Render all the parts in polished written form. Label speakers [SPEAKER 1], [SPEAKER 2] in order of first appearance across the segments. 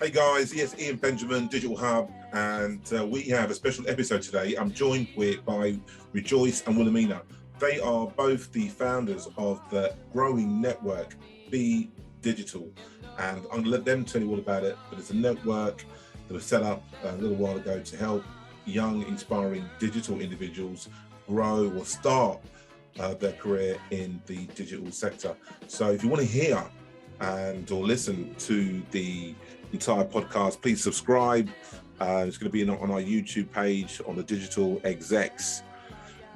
[SPEAKER 1] Hey guys, yes, Ian Benjamin, Digital Hub, and we have a special episode today. I'm joined by Rejoice and Wilhelmina. They are both the founders of the growing network, Be Digital, and I'm going to let them tell you all about it. But it's a network that was set up a little while ago to help young, inspiring digital individuals grow or start their career in the digital sector. So if you want to hear or listen to the entire podcast, please subscribe. It's going to be on our YouTube page, on the Digital Execs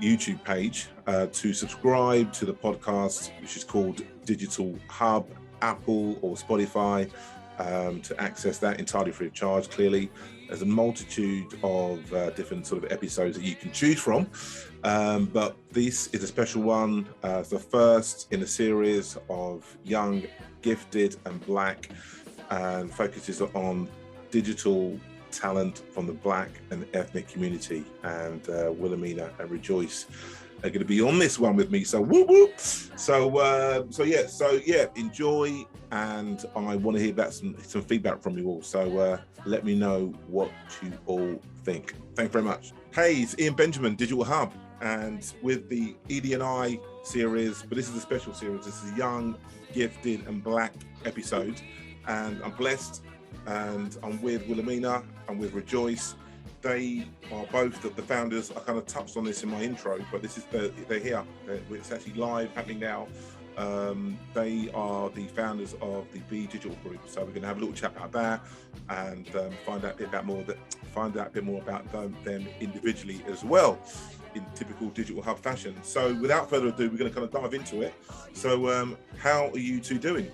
[SPEAKER 1] YouTube page. To subscribe to the podcast, which is called Digital Hub, Apple or Spotify, to access that entirely free of charge. Clearly, there's a multitude of different sort of episodes that you can choose from, but this is a special one. It's the first in a series of young, gifted and Black, and focuses on digital talent from the Black and ethnic community. And Wilhelmina and Rejoice are going to be on this one with me. So whoop whoop. So yeah, enjoy. And I want to hear back some feedback from you all. So let me know what you all think. Thanks very much. Hey, it's Ian Benjamin, Digital Hub, and with the ED&I series, but this is a special series. This is young, gifted and Black episode, and I'm blessed, and I'm with Wilhelmina, I'm with Rejoice. They are both the founders. I kind of touched on this in my intro, but this is they're here. It's actually live happening now. They are the founders of the Be Digital group. So we're going to have a little chat about that and find out a bit more about them individually as well, in typical Digital Hub fashion. So without further ado, we're going to kind of dive into it. So how are you two doing?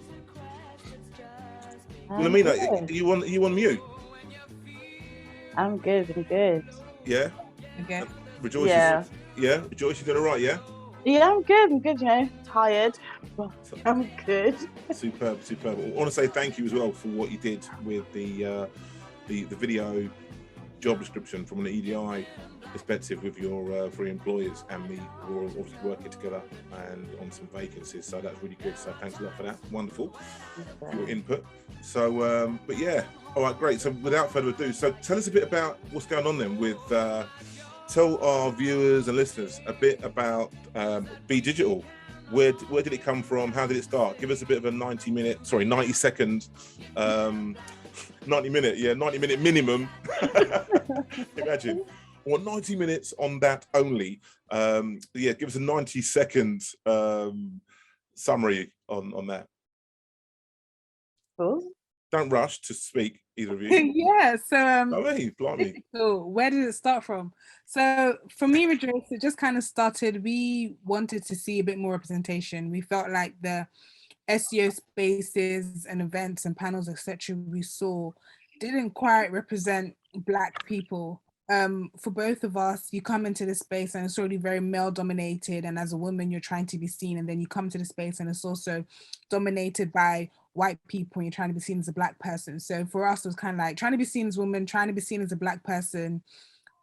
[SPEAKER 1] Wilhelmina, you on mute?
[SPEAKER 2] I'm good.
[SPEAKER 1] Yeah?
[SPEAKER 3] Okay.
[SPEAKER 1] Rejoice,
[SPEAKER 2] Yeah.
[SPEAKER 1] Rejoice, you doing all right, yeah?
[SPEAKER 2] Yeah, I'm good, tired, but I'm good.
[SPEAKER 1] Superb. I want to say thank you as well for what you did with the video job description from an EDI perspective with your three employers and me. We're obviously working together and on some vacancies, so that's really good. So thanks a lot for that. Wonderful for your input. So but yeah, all right, great. So without further ado, so tell us a bit about what's going on then with tell our viewers and listeners a bit about Be Digital. Where did it come from? How did it start? Give us a bit of a 90 second 90 minute minimum. Imagine. Or 90 minutes on that only. Give us a 90-second summary on that.
[SPEAKER 2] Cool.
[SPEAKER 1] Don't rush to speak, either of you.
[SPEAKER 3] Yeah, so
[SPEAKER 1] Blimey.
[SPEAKER 3] where did it start from? So for me, Rejoice, it just kind of started. We wanted to see a bit more representation. We felt like the SEO spaces and events and panels, etc., we saw didn't quite represent Black people. For both of us, you come into the space and it's already very male dominated, and as a woman you're trying to be seen, and then you come to the space and it's also dominated by white people and you're trying to be seen as a Black person. So for us it was kind of like trying to be seen as a woman, trying to be seen as a Black person.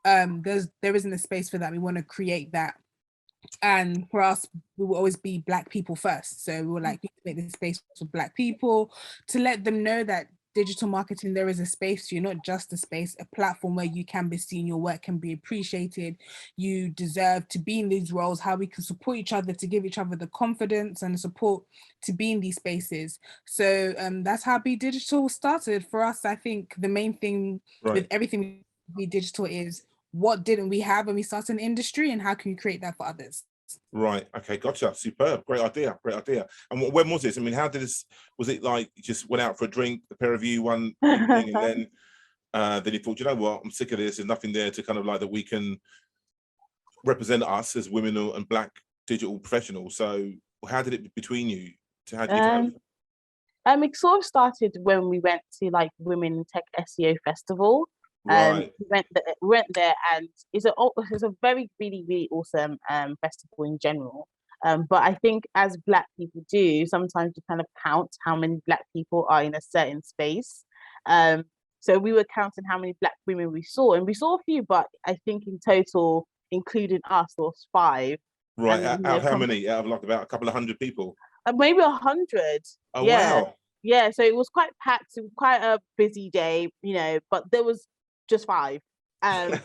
[SPEAKER 3] There isn't a space for that. We want to create that, and for us we will always be Black people first. So we were like, we make this space for Black people to let them know that digital marketing, there is a space for you, not just a space, a platform where you can be seen, your work can be appreciated, you deserve to be in these roles, how we can support each other to give each other the confidence and the support to be in these spaces. So that's how Be Digital started. For us, I think the main thing with everything Be Digital is what didn't we have when we started an industry and how can we create that for others?
[SPEAKER 1] Right. Okay. Gotcha. Superb. Great idea. And when was this? I mean, how did this? Was it like you just went out for a drink, the pair of you, one evening, and then you thought, you know what? I'm sick of this. There's nothing there to kind of like that we can represent us as women and Black digital professionals. So how did it between you? How did you?
[SPEAKER 2] It sort of started when we went to like Women in Tech SEO Festival.
[SPEAKER 1] Right.
[SPEAKER 2] We went there, and it's a very really awesome festival in general. But I think as Black people do, sometimes you kind of count how many Black people are in a certain space. So we were counting how many Black women we saw, and we saw a few, but I think in total, including us, there was 5.
[SPEAKER 1] Right. Out of how many? Out of like about a couple of hundred people?
[SPEAKER 2] Maybe 100.
[SPEAKER 1] Oh,
[SPEAKER 2] yeah.
[SPEAKER 1] wow.
[SPEAKER 2] Yeah, so it was quite packed. It was quite a busy day, but there was just 5. And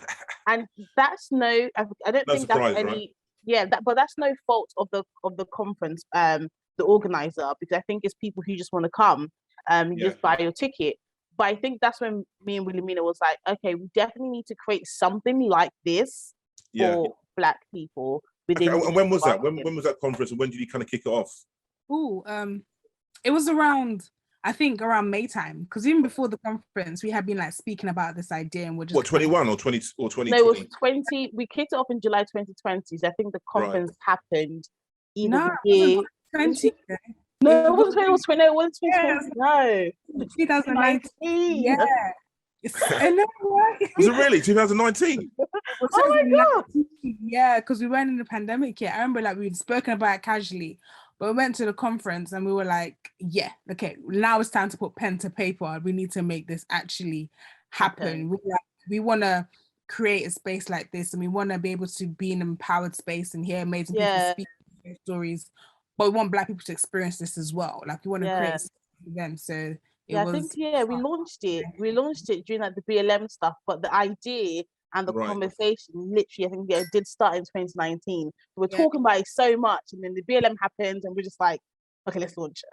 [SPEAKER 2] that's I don't
[SPEAKER 1] No
[SPEAKER 2] think that's
[SPEAKER 1] surprise,
[SPEAKER 2] any,
[SPEAKER 1] right?
[SPEAKER 2] yeah, but that's no fault of the conference, the organizer, because I think it's people who just want to come, you
[SPEAKER 1] Yeah.
[SPEAKER 2] just buy your ticket. But I think that's when me and Wilhelmina was like, okay, we definitely need to create something like this
[SPEAKER 1] Yeah.
[SPEAKER 2] for Black people
[SPEAKER 1] Okay,
[SPEAKER 2] within
[SPEAKER 1] and when was that?
[SPEAKER 2] marketing.
[SPEAKER 1] When was that conference, and when did you kind of kick it off?
[SPEAKER 3] Ooh, it was around, I think around May time, because even before the conference, we had been like speaking about this idea, and we're just
[SPEAKER 1] What, 21 or 20 or
[SPEAKER 2] No, it was
[SPEAKER 1] 2020?
[SPEAKER 2] 20. We kicked it off in July 2020. So I think the
[SPEAKER 1] Right.
[SPEAKER 2] conference happened either
[SPEAKER 3] no,
[SPEAKER 2] the
[SPEAKER 3] it wasn't
[SPEAKER 2] year.
[SPEAKER 3] 2020.
[SPEAKER 2] No, it wasn't 20. It was 20. No, it wasn't 2020. No,
[SPEAKER 3] 2019.
[SPEAKER 2] 2019.
[SPEAKER 3] Yeah. I know, right?
[SPEAKER 1] Was it really 2019?
[SPEAKER 3] Well,
[SPEAKER 2] Oh my God.
[SPEAKER 3] 2019, yeah, because we weren't in the pandemic yet. I remember like we'd spoken about it casually, but we went to the conference and we were like, yeah, okay, now it's time to put pen to paper. We need to make this actually happen. We want to create a space like this, and we want to be able to be in an empowered space and hear amazing people speak their stories, but we want Black people to experience this as well. Like we want to create a space for them. So
[SPEAKER 2] I think we launched it. We launched it during like the BLM stuff, but the idea and the conversation literally, I think it did start in 2019. We were talking about it so much, and then the BLM happened, and we're just like, okay, let's launch.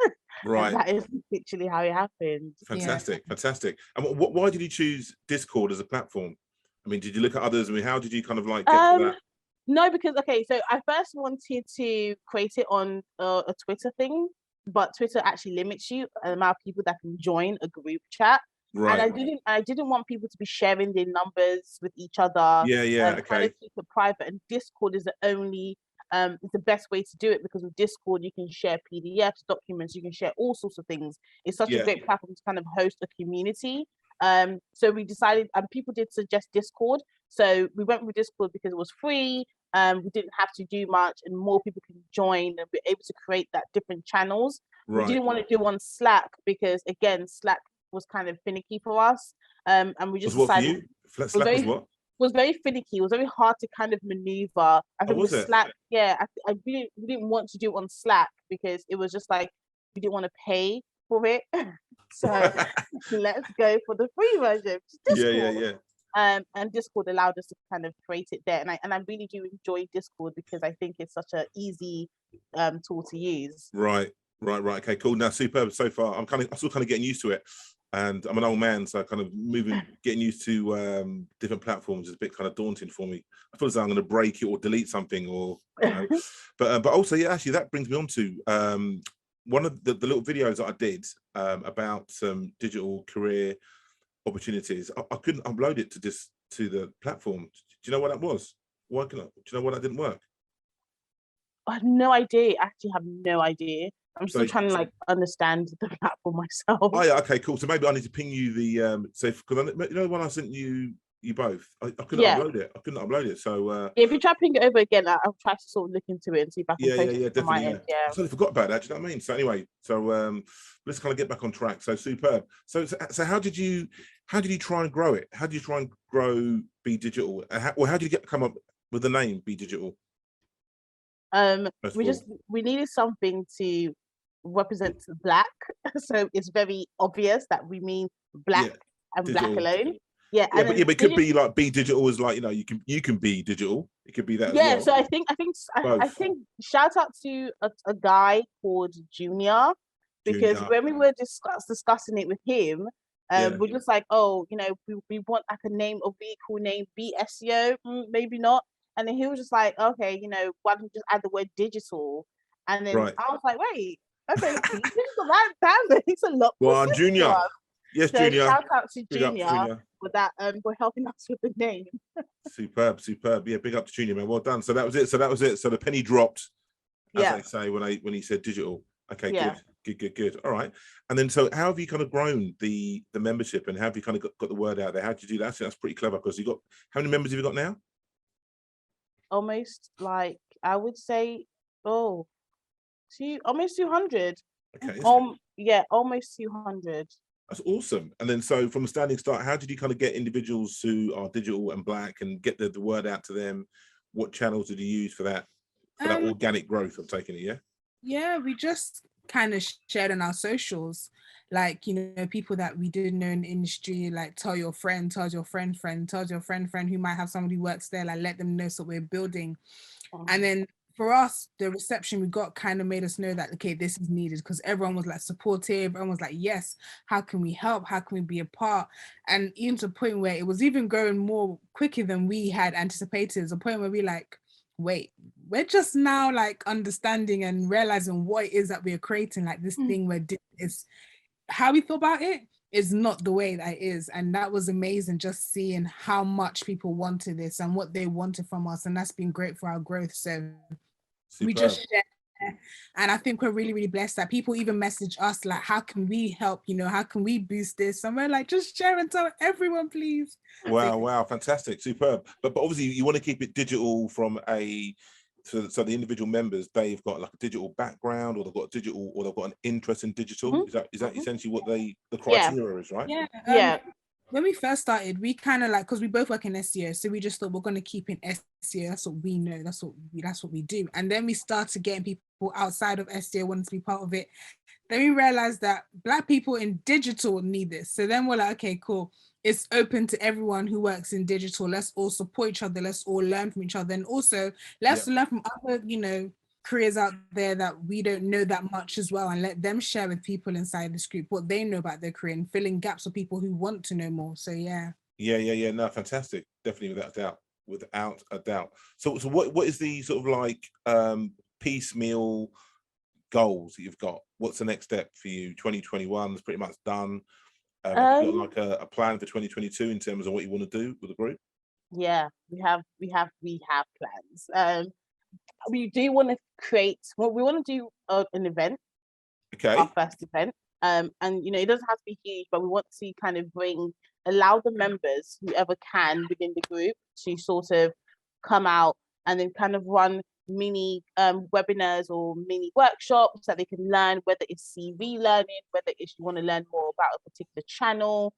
[SPEAKER 1] Right.
[SPEAKER 2] That is literally how it happened.
[SPEAKER 1] Fantastic, fantastic. And why did you choose Discord as a platform? I mean, did you look at others? I mean, how did you kind of like get to that?
[SPEAKER 2] No, because so I first wanted to create it on a Twitter thing, but Twitter actually limits you the amount of people that can join a group chat.
[SPEAKER 1] Right.
[SPEAKER 2] And I didn't want people to be sharing their numbers with each other.
[SPEAKER 1] Yeah, okay.
[SPEAKER 2] Trying to keep it private. And Discord is it's the best way to do it, because with Discord you can share PDFs, documents, you can share all sorts of things. It's such a great platform to kind of host a community. So we decided, and people did suggest Discord. So we went with Discord because it was free. We didn't have to do much, and more people can join and be able to create that different channels. Right. We didn't want to do on Slack because, again, Slack was kind of finicky for us. And we just decided.
[SPEAKER 1] Slack was what?
[SPEAKER 2] Was very finicky. It was very hard to kind of maneuver. I think with Slack, I really didn't want to do it on Slack because it was just like we didn't want to pay for it. So let's go for the free version. Discord. And Discord allowed us to kind of create it there, and I really do enjoy Discord because I think it's such an easy tool to use.
[SPEAKER 1] Right. Okay, cool. Now, superb so far. I'm still kind of getting used to it, and I'm an old man, so kind of getting used to different platforms is a bit kind of daunting for me. I feel as though I'm going to break it or delete something, or but also actually that brings me on to one of the little videos that I did about digital career opportunities. I couldn't upload it to the platform. Do you know what that was? Do you know why that didn't work?
[SPEAKER 2] I have no idea. I actually have no idea. I'm still trying to like understand the platform myself.
[SPEAKER 1] Oh yeah, okay, cool. So maybe I need to ping you the because you know when I sent you both, I couldn't upload it. I couldn't upload it. So
[SPEAKER 2] if you try to ping it over again, I'll try to sort of look into it and see if I can post it
[SPEAKER 1] definitely.
[SPEAKER 2] on my end.
[SPEAKER 1] I totally forgot about that. Do you know what I mean? So anyway, let's kind of get back on track. So superb. So how did you try and grow it? How did you try and grow Be Digital? How did you come up with the name Be Digital?
[SPEAKER 2] We needed something to represent Black, so it's very obvious that we mean Black and digital. Black alone. Yeah,
[SPEAKER 1] but it could be like Be Digital is like, you can be digital. It could be that.
[SPEAKER 2] Yeah,
[SPEAKER 1] as well.
[SPEAKER 2] So I think shout out to a guy called Junior, because when we were discussing it with him, we're just like, we want like a really cool name, Be SEO, maybe not. And then he was just like, okay, why don't you just add the word digital? And then I was like, wait, okay, digital, that makes a lot more sense.
[SPEAKER 1] Junior. Yes, so Junior.
[SPEAKER 2] Shout out to Junior for that, for helping us with the name.
[SPEAKER 1] Superb. Yeah, big up to Junior, man. Well done. So that was it. So the penny dropped, as they say when he said digital. Okay, good. All right. And then so how have you kind of grown the membership, and how have you kind of got the word out there? How did you do that? So that's pretty clever, because how many members have you got now?
[SPEAKER 2] Almost, like, I would say, almost 200.
[SPEAKER 1] Okay.
[SPEAKER 2] Almost 200.
[SPEAKER 1] That's awesome. And then so from a standing start, how did you kind of get individuals who are digital and Black and get the word out to them? What channels did you use for that organic growth of taking it?
[SPEAKER 3] Yeah, we just kind of shared on our socials, like, you know, people that we didn't know in the industry, like tell your friend, tells your friend, tells your friend who might have somebody who works there, like let them know, so we're building. And then for us, the reception we got kind of made us know that, okay, this is needed, because everyone was like supportive. Everyone was like, yes, how can we help? How can we be a part? And even to a point where it was even going more quicker than we had anticipated. It's a point where we like, wait, we're just now like understanding and realizing what it is that we're creating, like this thing where it's how we thought about it is not the way that it is. And that was amazing, just seeing how much people wanted this and what they wanted from us. And that's been great for our growth. So
[SPEAKER 1] Superb.
[SPEAKER 3] we just share. And I think we're really, really blessed that people even message us like, how can we help? You know, how can we boost this? And we're like, just share and tell everyone, please.
[SPEAKER 1] Wow, fantastic, superb. But obviously you want to keep it digital from a, so the individual members, they've got like a digital background, or they've got digital, or they've got an interest in digital. Is that essentially what the criteria is, right?
[SPEAKER 3] Yeah. When we first started, we kind of like, because we both work in SEO, so we just thought we're going to keep in SEO. That's what we know. That's what we do. And then we started getting people outside of SEO wanting to be part of it. Then we realized that Black people in digital need this. So then we're like, okay, cool. It's open to everyone who works in digital. Let's all support each other. Let's all learn from each other. And also let's learn from other, you know, careers out there that we don't know that much as well, and let them share with people inside this group what they know about their career and filling gaps for people who want to know more. So yeah.
[SPEAKER 1] No, fantastic. Definitely, without a doubt. So what is the sort of like piecemeal goals that you've got? What's the next step for you? 2021 is pretty much done. Have you got like a plan for 2022 in terms of what you want to do with the group?
[SPEAKER 2] Yeah, we have plans. We do want to create, well, we want to do an event, our first event. And you know, it doesn't have to be huge, but we want to kind of allow the members, whoever can within the group, to sort of come out and then kind of run mini webinars or mini workshops that they can learn, whether it's CV learning, whether it's you want to learn more about a particular channel,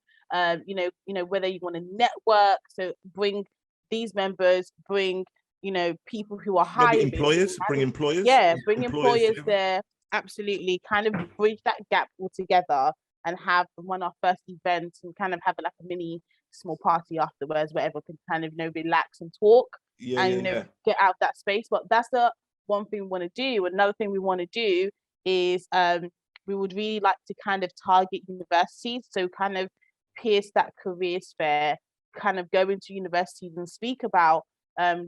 [SPEAKER 2] you know, whether you want to network. So bring these members, bring, you know, people who are hiring.
[SPEAKER 1] Bring employers.
[SPEAKER 2] Yeah, bring employers there. Absolutely. Kind of bridge that gap altogether and run our first event and kind of have like a mini small party afterwards where everyone can kind of, you know, relax and talk and get out of that space. But that's the one thing we want to do. Another thing we want to do is we would really like to kind of target universities. So kind of pierce that career fair, kind of go into universities and speak about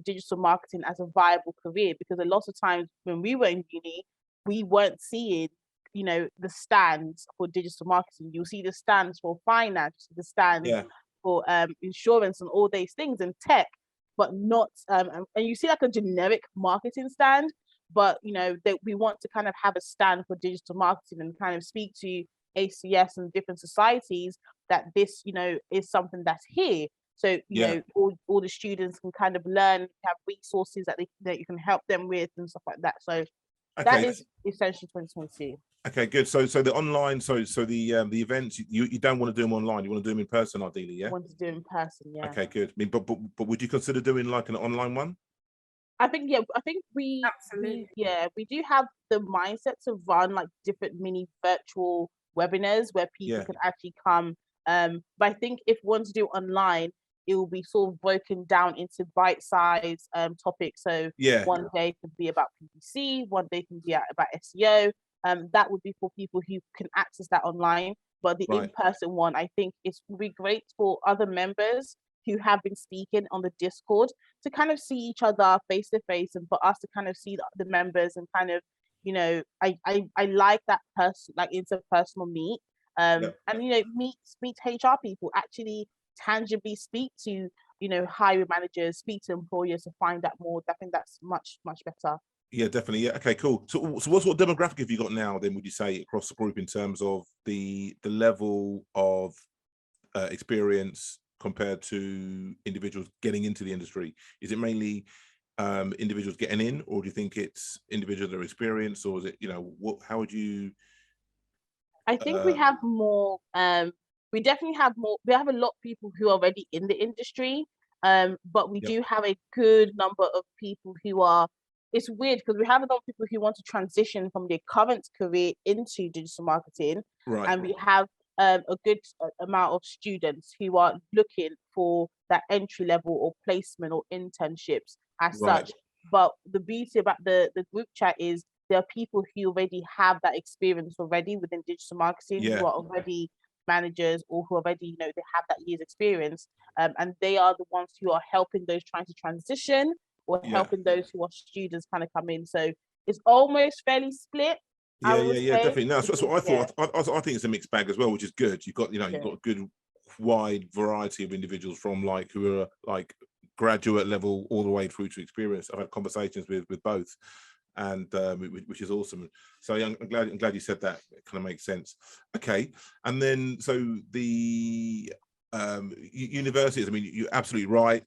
[SPEAKER 2] digital marketing as a viable career, because a lot of times when we were in uni, we weren't seeing, you know, the stands for digital marketing. You'll see the stands for finance, the stands for insurance and all these things and tech, but not and you see like a generic marketing stand, but you know that we want to kind of have a stand for digital marketing and kind of speak to ACS and different societies that this, you know, is something that's here. So, you know, all the students can kind of learn, have resources that you can help them with and stuff like that. So that is essentially 2022.
[SPEAKER 1] Okay, good. So the online, so the events, you don't want to do them online. You want to do them in person, ideally, yeah?
[SPEAKER 2] I want to do them in person, yeah.
[SPEAKER 1] Okay, good. I mean, but would you consider doing like an online one?
[SPEAKER 2] I think we do have the mindset to run like different mini virtual webinars where people can actually come. But I think if we want to do online, it will be sort of broken down into bite-sized topics. So one day could be about PPC, one day can be about SEO. That would be for people who can access that online. But the in-person one, I think would be great for other members who have been speaking on the Discord to kind of see each other face to face, and for us to kind of see the members and kind of, you know, I like that person, like interpersonal meet. And you know, meet HR people, actually tangibly speak to, you know, hiring managers, speak to employers to find out more. I think that's much better.
[SPEAKER 1] Yeah, definitely. Yeah. Okay, cool. So what sort of demographic have you got now then, would you say, across the group in terms of the level of experience compared to individuals getting into the industry? Is it mainly individuals getting in, or do you think it's individuals that are experienced, or is it, you know, how would you?
[SPEAKER 2] I think we have more. We definitely have more. We have a lot of people who are already in the industry, but we do have a good number of people who are it's weird because we have a lot of people who want to transition from their current career into digital marketing, and we have a good amount of students who are looking for that entry level or placement or internships as such. But the beauty about the group chat is there are people who already have that experience already within digital marketing, who are already managers or who already, they have that year's experience, and they are the ones who are helping those trying to transition or helping those who are students kind of come in. So it's almost fairly split.
[SPEAKER 1] Definitely. No, that's what I thought. I think it's a mixed bag as well, which is good. You've got you've got a good wide variety of individuals from who are graduate level all the way through to experience. I've had conversations with both, and which is awesome. So I'm glad you said that. It kind of makes sense. Okay, and then so the universities. I mean, you're absolutely right.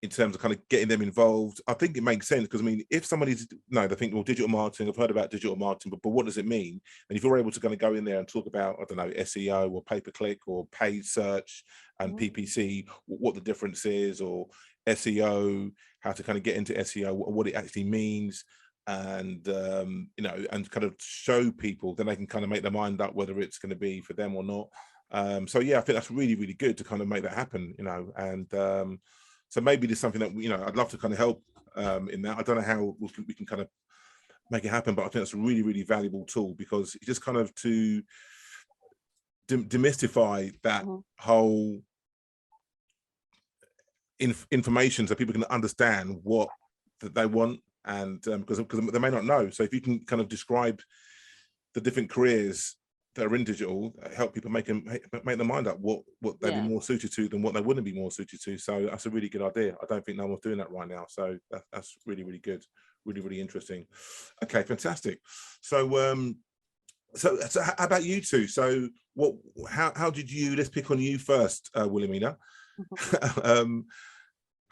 [SPEAKER 1] In terms of kind of getting them involved, I think it makes sense because, I mean, if somebody's, they think, well, digital marketing, I've heard about digital marketing, but what does it mean? And if you're able to kind of go in there and talk about, I don't know, SEO or pay-per-click or paid search and PPC, what the difference is, or SEO, how to kind of get into SEO, what it actually means, and, and kind of show people, then they can kind of make their mind up whether it's going to be for them or not. So yeah, I think that's really, really good to kind of make that happen, and so maybe there's something that I'd love to kind of help in that. I don't know how we can kind of make it happen, but I think that's a really, really valuable tool, because it's just kind of to demystify that whole information, so people can understand what that they want, and because they may not know. So if you can kind of describe the different careers that are in digital, help people make their mind up what they'd be more suited to than what they wouldn't be more suited to. So that's a really good idea. I don't think no one's doing that right now. So that's really, really good. Really, really interesting. Okay, fantastic. So so how about you two? So how did you, let's pick on you first, Wilhelmina.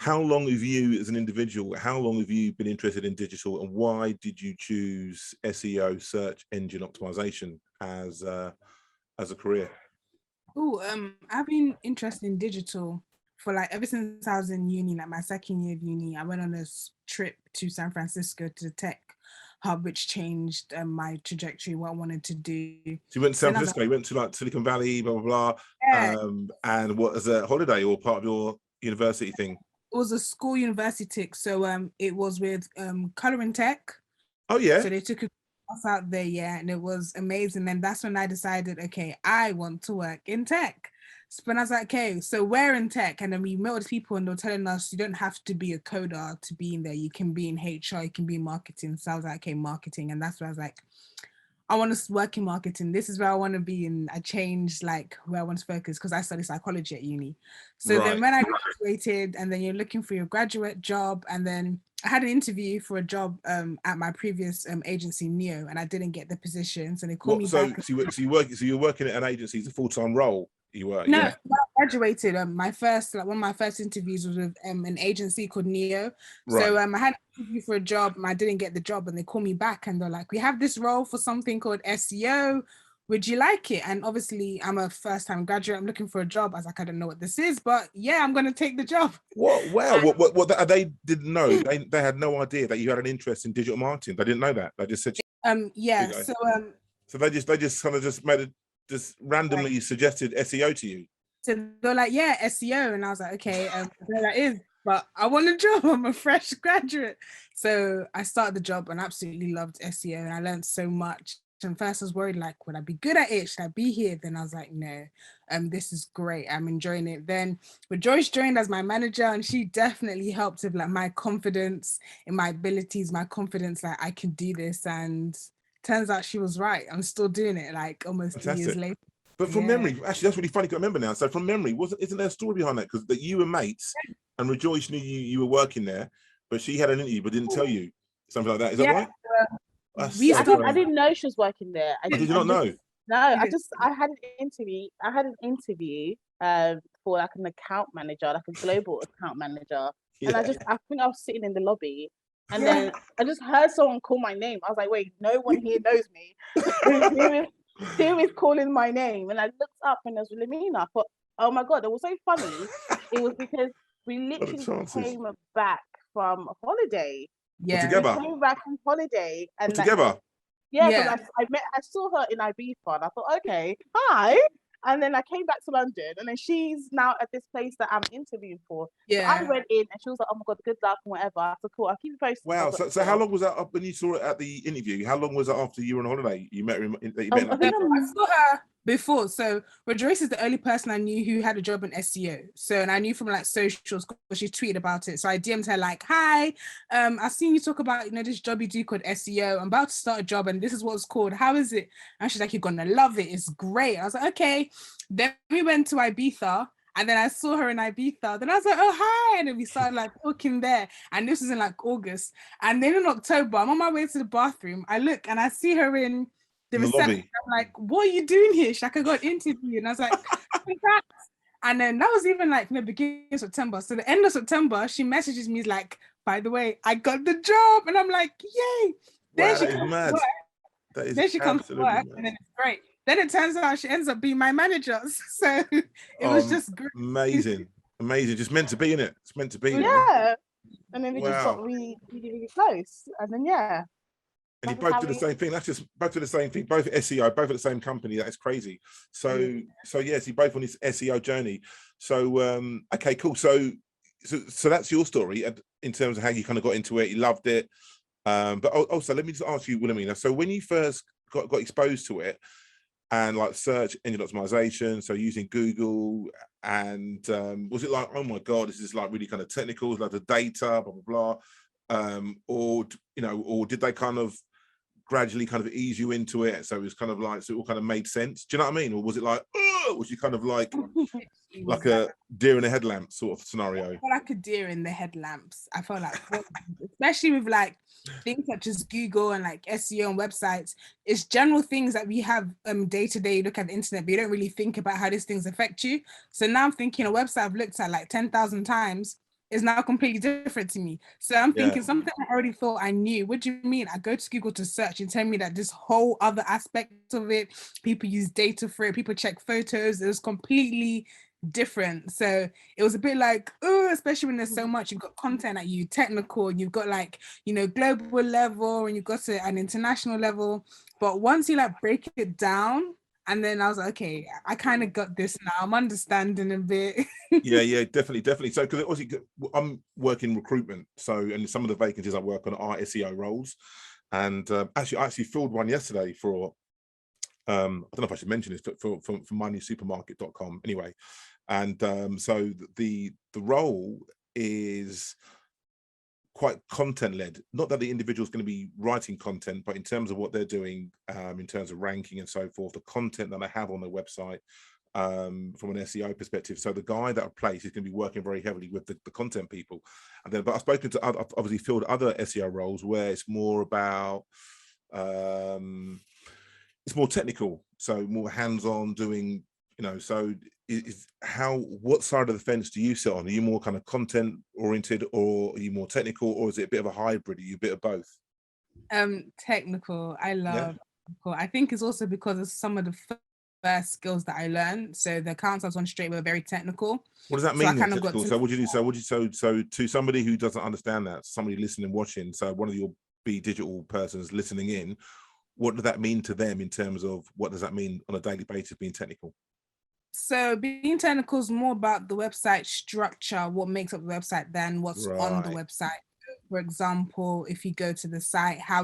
[SPEAKER 1] How long have you, as an individual, how long have you been interested in digital, and why did you choose SEO, search engine optimization, as a career?
[SPEAKER 3] I've been interested in digital for ever since I was in uni, my second year of uni. I went on a trip to San Francisco to the tech hub, which changed my trajectory, what I wanted to do.
[SPEAKER 1] So you went to San Francisco, you went to Silicon Valley, blah, blah, blah. And what, as a holiday or part of your university thing?
[SPEAKER 3] It was a school university, so it was with coloring tech.
[SPEAKER 1] Oh yeah.
[SPEAKER 3] So they took us out there, and it was amazing. And that's when I decided, okay, I want to work in tech. So when I was like, okay, so we're in tech, and then we met with people, and they're telling us you don't have to be a coder to be in there. You can be in HR, you can be in marketing. So I was like, okay, marketing, and that's where I was like, I want to work in marketing. This is where I want to be. And I changed where I want to focus, because I studied psychology at uni. So then when I graduated, and then you're looking for your graduate job, and then I had an interview for a job at my previous agency, Neo, and I didn't get the position. So they called me back.
[SPEAKER 1] So you're working at an agency, it's a full-time role? You were?
[SPEAKER 3] No, yeah. When I graduated, one of my first interviews was with an agency called Neo. So I had an interview for a job, and I didn't get the job, and they called me back, and they're like, we have this role for something called SEO. Would you like it? And obviously I'm a first-time graduate, I'm looking for a job. I was like, I don't know what this is, but yeah, I'm going to take the job.
[SPEAKER 1] What? Wow. What they didn't know. They had no idea that you had an interest in digital marketing. They didn't know that. They just said,
[SPEAKER 3] yeah.
[SPEAKER 1] So they just kind of just made it, just randomly suggested SEO to you.
[SPEAKER 3] So they're like, yeah, SEO. And I was like, okay, that is, but I want a job. I'm a fresh graduate. So I started the job and absolutely loved SEO, and I learned so much. And first I was worried, would I be good at it? Should I be here? Then I was like, no, this is great. I'm enjoying it. Then Rejoice joined as my manager, and she definitely helped with my confidence in my abilities, my confidence, I can do this. And turns out she was right. I'm still doing it almost 2 years later.
[SPEAKER 1] But from memory, actually, that's really funny to remember now. So from memory, isn't there a story behind that? Because that you were mates, and Rejoice knew you were working there, but she had an interview but didn't tell you, something like that. Is that right?
[SPEAKER 2] I didn't know she was working there.
[SPEAKER 1] Did you not know?
[SPEAKER 2] No, I had an interview for an account manager, a global account manager. And I think I was sitting in the lobby, and then I just heard someone call my name. I was like, wait, no one here knows me. Who is calling my name? And I looked up, and it was Wilhelmina. I thought, oh my God, it was so funny. It was because we literally came back from a holiday.
[SPEAKER 3] Yeah.
[SPEAKER 1] Together.
[SPEAKER 2] We came back from holiday and
[SPEAKER 1] Together.
[SPEAKER 2] yeah, because I saw her in Ibiza and I thought, okay, hi. And then I came back to London and then she's now at this place that I'm interviewing for.
[SPEAKER 3] Yeah.
[SPEAKER 2] So I went in and she was like, oh my God, good luck and whatever. I said, cool, I'll keep you posted.
[SPEAKER 1] Wow. So how long was that up when you saw it at the interview? How long was that after you were on holiday? You met her
[SPEAKER 3] I saw her before. So Rejoice is the only person I knew who had a job in SEO. So, and I knew from like socials because she tweeted about it. So I DM'd her like, hi, I've seen you talk about, this job you do called SEO. I'm about to start a job and this is what it's called. How is it? And she's like, you're gonna love it. It's great. I was like, okay. Then we went to Ibiza. And then I saw her in Ibiza. Then I was like, oh, hi. And then we started like talking there. And this was in like August. And then in October, I'm on my way to the bathroom. I look and I see her in the reception. I'm like, what are you doing here? She's like, I got an interview. And I was like, congrats. And then that was even like in the beginning of September. So the end of September, she messages me like, by the way, I got the job. And I'm like, yay. Then she comes to work. Then she comes to work and then it's great. Then it turns out she ends up being my manager. So it was just great.
[SPEAKER 1] Amazing. Just meant to be, innit? It's meant to be.
[SPEAKER 2] Yeah. And then we just got really, really, really close. And then, yeah.
[SPEAKER 1] And you both do the same thing. That's just both do the same thing. Both at SEO, both at the same company. That is crazy. So yes, you both on this SEO journey. So okay, cool. So that's your story in terms of how you kind of got into it. You loved it. But also, let me just ask you, Wilhelmina. So when you first got exposed to it, and like search engine optimization, so using Google, and was it like, oh my God, this is like really kind of technical, like the data, blah blah blah, or did they kind of gradually kind of ease you into it, so it was kind of like, so it all kind of made sense? Do you know what I mean? Or was it like, was you kind of like a deer in the headlamp sort of scenario?
[SPEAKER 3] I felt like a deer in the headlamps. I felt like, especially with like things such as Google and like SEO and websites, it's general things that we have day to day. You look at the internet, but you don't really think about how these things affect you. So now I'm thinking a website I've looked at like 10,000 times is now completely different to me. So I'm thinking something I already thought I knew. What do you mean? I go to Google to search and tell me that this whole other aspect of it, people use data for it, people check photos, it was completely different. So it was a bit like, especially when there's so much, you've got content at you, technical, you've got like, global level, and you've got to an international level. But once you like break it down, and then I was like, okay, I kind of got this now. I'm understanding a bit.
[SPEAKER 1] yeah, definitely. So, because obviously I'm working recruitment, and some of the vacancies I work on are SEO roles. And I actually filled one yesterday for, I don't know if I should mention this, but for mynewsupermarket.com anyway. And so the role is quite content led. Not that the individual is going to be writing content, but in terms of what they're doing, in terms of ranking and so forth, the content that they have on their website, from an SEO perspective. So the guy that I place is going to be working very heavily with the content people. And then, but I've spoken to I've obviously filled other SEO roles where it's more about, it's more technical, so more hands-on doing, so what side of the fence do you sit on? Are you more kind of content oriented, or are you more technical, or is it a bit of a hybrid? Are you a bit of both?
[SPEAKER 3] Technical. I love technical. I think it's also because of some of the first skills that I learned. So the accounts I was on straight were very technical.
[SPEAKER 1] What does that mean? So what do you do? So to somebody who doesn't understand that, somebody listening, watching, so one of your Be Digital persons listening in, what does that mean to them in terms of what does that mean on a daily basis being technical?
[SPEAKER 3] So being technical is more about the website structure, what makes up the website, than what's on the website. For example, if you go to the site, how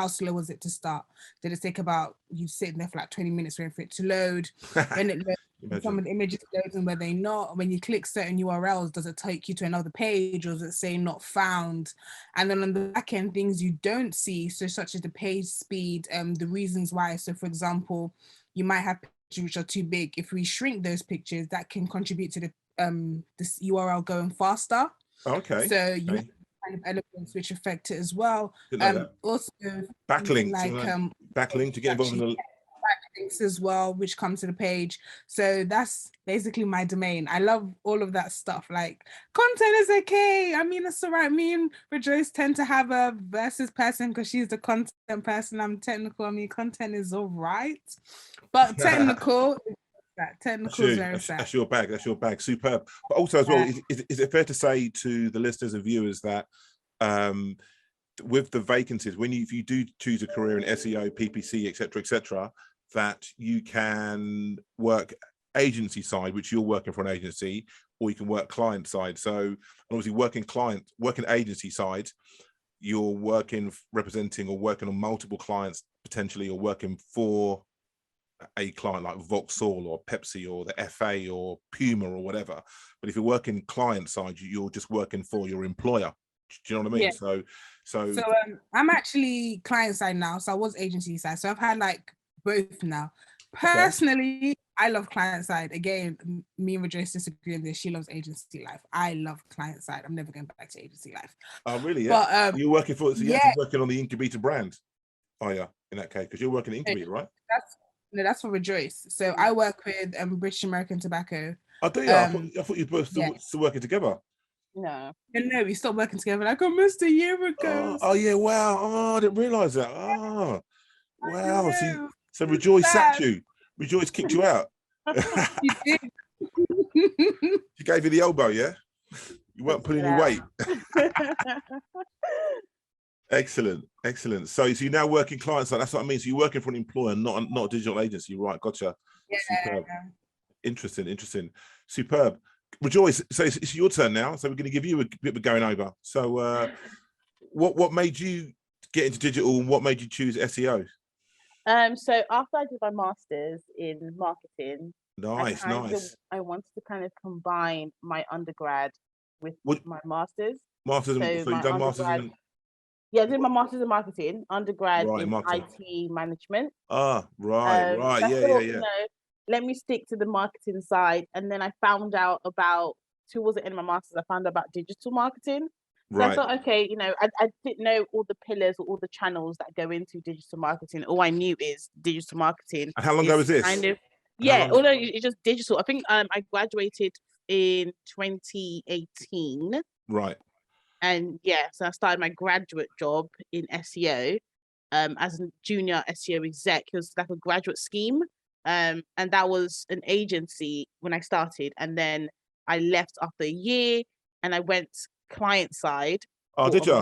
[SPEAKER 3] slow was it to start? Did it take about, you sitting there for like 20 minutes waiting for it to load? When it loads, some of the images loading where they not. When you click certain URLs, does it take you to another page, or does it say not found? And then on the back end, things you don't see, so such as the page speed, the reasons why. So for example, you might have pictures which are too big. If we shrink those pictures, that can contribute to this URL going faster.
[SPEAKER 1] Okay.
[SPEAKER 3] So you have kind of elements which affect it as well. Also
[SPEAKER 1] backlinks,
[SPEAKER 3] like
[SPEAKER 1] backlink to get involved in the
[SPEAKER 3] backlinks as well, which come to the page. So that's basically my domain. I love all of that stuff. Like, content is okay. I mean, it's all right. Me and Rejoice tend to have a versus person because she's the content person. I'm technical. I mean, content is all right, but technical.
[SPEAKER 1] That's your bag. Superb. But also as well, is it fair to say to the listeners and viewers that with the vacancies, when if you do choose a career in SEO, PPC, etc., that you can work agency side, which you're working for an agency, or you can work client side. So obviously working agency side, you're representing or working on multiple clients potentially, or working for a client like Vauxhall or Pepsi or the FA or Puma or whatever. But if you're working client side, you're just working for your employer. Do you know what I mean?
[SPEAKER 3] Yeah. So I'm actually client side now. So I was agency side. So I've had like both now. Personally, I love client side. Again, me and Rejoice disagree on this. She loves agency life. I love client side. I'm never going back to agency life.
[SPEAKER 1] Oh, really? Yeah. But you're working for, so you're actually working on the incubator brand. Oh, yeah. In that case, because you're working incubator, right?
[SPEAKER 3] That's for Rejoice. So I work with British American Tobacco.
[SPEAKER 1] Oh, do you? I thought you were both still working together.
[SPEAKER 3] No, we stopped working together like almost a year ago.
[SPEAKER 1] Oh yeah, wow. Oh, I didn't realise that. Oh, wow. So Rejoice sacked you. Rejoice kicked you out.
[SPEAKER 3] You did.
[SPEAKER 1] She gave you the elbow, yeah? You weren't putting any weight. Excellent. So you're now working client side. That's what I mean. So you're working for an employer, not a digital agency, right? Gotcha.
[SPEAKER 3] Yeah.
[SPEAKER 1] Superb. Interesting. Superb. Rejoice, so it's your turn now. So we're going to give you a bit of a going over. So what made you get into digital, and what made you choose SEO?
[SPEAKER 2] So after I did my master's in marketing,
[SPEAKER 1] nice.
[SPEAKER 2] I wanted to kind of combine my undergrad with my master's.
[SPEAKER 1] So you've done masters in...
[SPEAKER 2] Yeah, I did my master's in marketing, undergrad in IT management.
[SPEAKER 1] Ah, right. Yeah.
[SPEAKER 2] You know, let me stick to the marketing side. And then I found out towards the end of my master's, I found out about digital marketing. So I thought, okay, you know, I didn't know all the pillars or all the channels that go into digital marketing. All I knew is digital marketing.
[SPEAKER 1] And how long ago was this?
[SPEAKER 2] Although it's just digital. I think I graduated in 2018.
[SPEAKER 1] Right.
[SPEAKER 2] And so I started my graduate job in SEO as a junior SEO exec. It was like a graduate scheme. And that was an agency when I started. And then I left after a year and I went client side.
[SPEAKER 1] Oh, did you?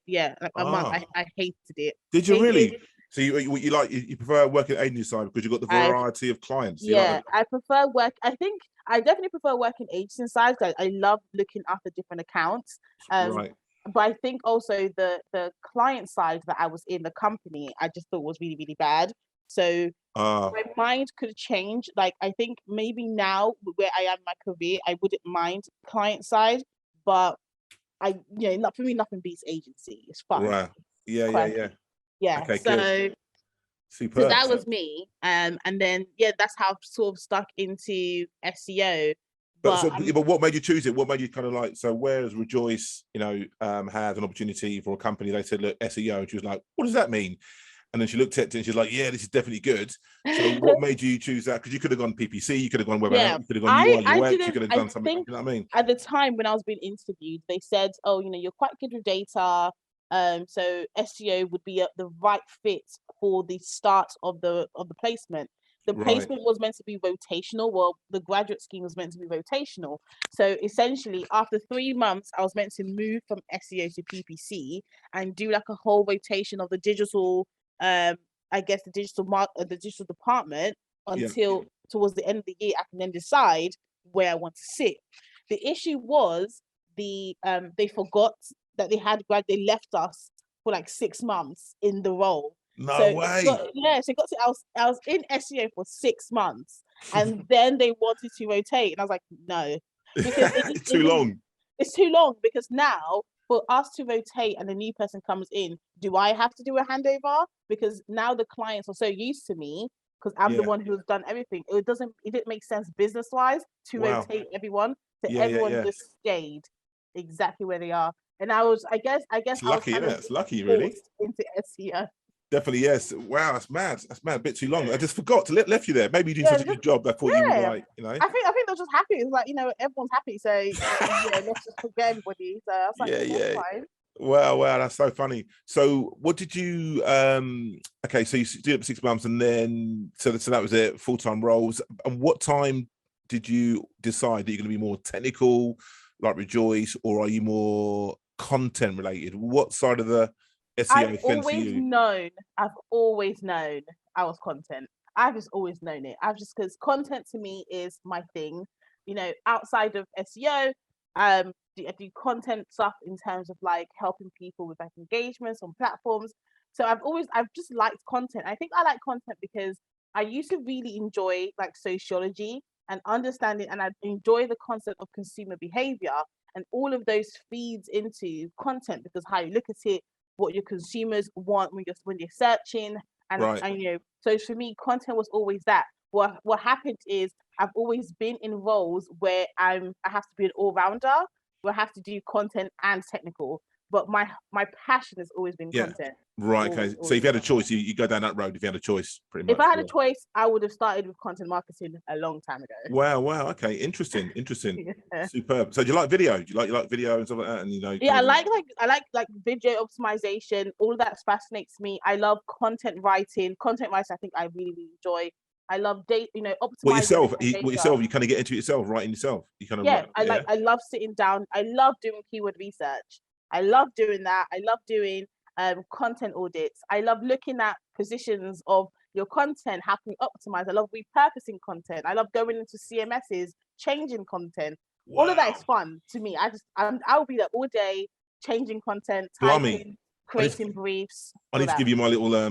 [SPEAKER 2] Yeah, like a month. I hated it.
[SPEAKER 1] Did you really? So you prefer working agency side because you've got the variety of clients.
[SPEAKER 2] I prefer work. I definitely prefer working agency side because I love looking after different accounts.
[SPEAKER 1] Right.
[SPEAKER 2] But I think also the client side that I was in, the company, I just thought was really, really bad. So my mind could change. Like, I think maybe now where I am in my career, I wouldn't mind client side, but not for me, nothing beats agency. It's fun.
[SPEAKER 1] Right. Yeah. Okay,
[SPEAKER 2] so
[SPEAKER 1] good. Superb.
[SPEAKER 2] So that was me. And then that's how I've sort of stuck into SEO.
[SPEAKER 1] But what made you choose it? What made you kind of like, so whereas Rejoice, had an opportunity for a company, they said, look, SEO, and she was like, what does that mean? And then she looked at it and she's like, yeah, this is definitely good. So what made you choose that? Because you could have gone PPC, you could have gone web, you could have gone UI, UX, you could have done something. You know what I mean?
[SPEAKER 2] At the time when I was being interviewed, they said, oh, you're quite good with data. So SEO would be the right fit for the start of the placement. The placement was meant to be rotational. Well, the graduate scheme was meant to be rotational. So essentially, after 3 months, I was meant to move from SEO to PPC and do like a whole rotation of the digital, the digital department until towards the end of the year, I can then decide where I want to sit. The issue was they forgot that they left us for like 6 months in the role.
[SPEAKER 1] No way.
[SPEAKER 2] So it got to I was in SEO for 6 months, and then they wanted to rotate, and I was like, no, because
[SPEAKER 1] it's too long.
[SPEAKER 2] It's too long because now for us to rotate and a new person comes in, do I have to do a handover? Because now the clients are so used to me because I'm the one who's done everything. It didn't make sense business wise to rotate everyone. So everyone just stayed exactly where they are. And I guess
[SPEAKER 1] it's lucky, isn't it? It's lucky, really.
[SPEAKER 2] Into SEO.
[SPEAKER 1] Definitely, yes. Wow, that's mad. That's mad. A bit too long. I just forgot to left you there. Maybe you did such a good job. I thought you were like,
[SPEAKER 2] I think they're just happy. It's like, everyone's happy. So let's just forget everybody. So I was like, that's fine.
[SPEAKER 1] Wow, that's so funny. So what did you okay, so you did it for 6 months and then so that was it, full-time roles. And what time did you decide that you're gonna be more technical, like Rejoice, or are you more content related? What side of the SEO fence for you?
[SPEAKER 2] I've always known I was content. I've just always known it. Because content to me is my thing. You know, outside of SEO, I do content stuff in terms of like helping people with like engagements on platforms. So I've just liked content. I think I like content because I used to really enjoy like sociology and understanding, and I enjoy the concept of consumer behavior, and all of those feeds into content because how you look at it, what your consumers want when you're searching,
[SPEAKER 1] Right.
[SPEAKER 2] and you know, so for me, content was always that. What happened is I've always been in roles where I have to be an all rounder, where I have to do content and technical. But my passion has always been content.
[SPEAKER 1] Right. Okay. So if you had a choice, you go down that road. If you had a choice, pretty much.
[SPEAKER 2] If I had a choice, I would have started with content marketing a long time ago.
[SPEAKER 1] Wow. Wow. Okay. Interesting.
[SPEAKER 2] Yeah.
[SPEAKER 1] Superb. So do you like video? Do you like video and stuff like that? And you know.
[SPEAKER 2] Yeah, I like video optimization. All of that fascinates me. I love content writing. Content writing, I think I really enjoy. I love optimizing.
[SPEAKER 1] What yourself? You kind of get into it yourself, writing yourself. You kind of
[SPEAKER 2] I love sitting down. I love doing keyword research. I love doing that. I love doing content audits. I love looking at positions of your content, how can we optimize? I love repurposing content. I love going into CMSs, changing content. Wow. All of that is fun to me. I'll be there all day, changing content, typing, creating briefs.
[SPEAKER 1] I need to give you my little I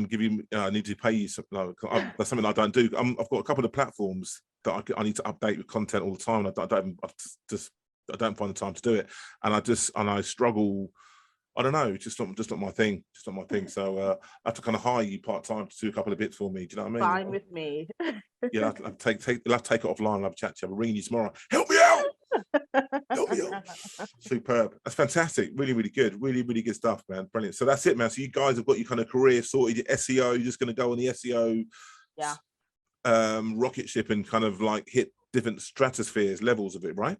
[SPEAKER 1] need to pay you something. That's something I don't do. I've got a couple of platforms that I need to update with content all the time. I don't find the time to do it, and I struggle. I don't know, it's just not my thing. So I have to kind of hire you part-time to do a couple of bits for me. Do you know what I mean?
[SPEAKER 2] Fine with me.
[SPEAKER 1] Yeah, I'll take it offline. I'll have a chat to you. I'll ring you tomorrow. Help me out. Superb. That's fantastic. Really, really good. Really, really good stuff, man. Brilliant. So that's it, man. So you guys have got your kind of career sorted, your SEO. You're just going to go on the SEO rocket ship and kind of like hit different stratospheres, levels of it, right?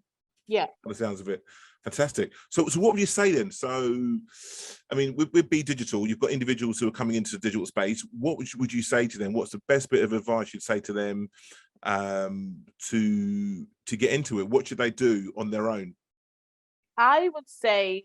[SPEAKER 2] Yeah.
[SPEAKER 1] By the sounds of it. Fantastic. So what would you say then? So, I mean, with Be Digital, you've got individuals who are coming into the digital space. What would you say to them? What's the best bit of advice you'd say to them to get into it? What should they do on their own?
[SPEAKER 2] I would say